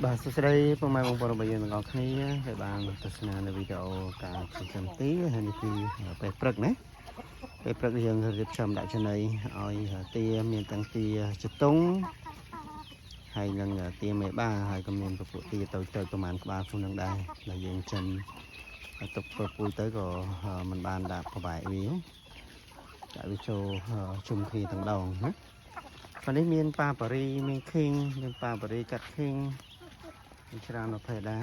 បាទសួស្តីពុកម៉ែបងប្អូនរបស់យើងទាំងអស់គ្នាដែលបានទស្សនានៅវីដេអូការចិញ្ចឹមទីហើយនេះគឺពេលព្រឹកណាពេលព្រឹកយើងរៀបចំដាក់ចំណីឲ្យទាមានទាំងទាចតុងហើយនឹងទាមេបាហើយក៏មានពពួកទាតូចៗប្រហែលក្បាលខ្លួននឹងដែរដែលយើងចិញ្ចឹមទុកពពុយទៅក៏មិនបានដាក់ប្របែកវាដាក់វាចូលជុំគ្នាទាំងដងណាប៉ុន្តែមានប៉ាប៉ារីមានឃីងមានប៉ាប៉ារីកាត់ឃីងច្រើនប្រភេទដែរ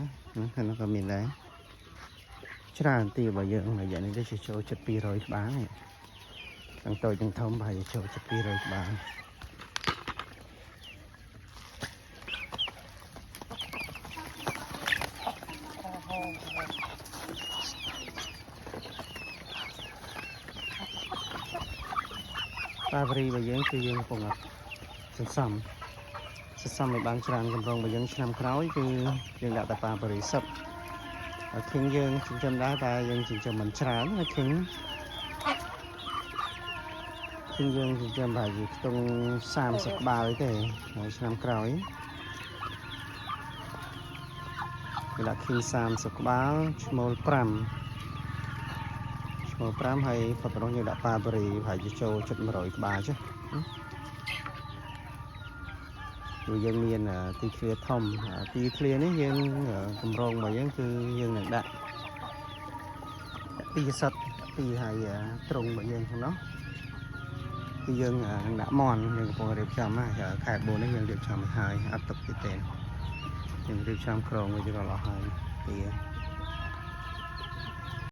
ហើយនោះក៏មានដែរច្រើនទីរបស់យើងរយៈនេះទៅចូលជិត200ក្បាលទាំងតូចទាំងធំប្រហែលចូលជិត200ក្បាលប៉ាប៉ារីរបស់យើងគឺយើងកំពុងសន្សំឲ្យបានច្រើនកម្រងរបស់យើងឆ្នាំក្រោយគឺយើងដាក់តែប៉ាប៉ារីសឹកហើយឃើញយើងចិញ្ចឹមដែរតែយើងចិញ្ចឹមមិនច្រើនហើយឃើញយើងចិញ្ចឹមប្រហែលជាខ្ទង់30ក្បាលទេហើយឆ្នាំក្រោយគឺដាក់ឃើញ30ក្បាលឈ្មោល5ហើយផុតរបស់យើងដាក់ប៉ាប៉ារីប្រហែលជាចូលជិត100ក្បាលចុះគឺយើងមានទីធ្លាធំទីធ្លានេះយើងកម្រងរបស់យើងគឺយើងនឹងដាក់ពីសិតពីហើយត្រង់របស់យើងក្នុងនោះគឺយើងនឹងដាក់មន់យើងកំពុងរៀបចំណាខែ4នេះយើងរៀបចំឲ្យហើយអត់ទុកទៀតទេយើងរៀបចំក្រុងវាយល់អស់ហើយទី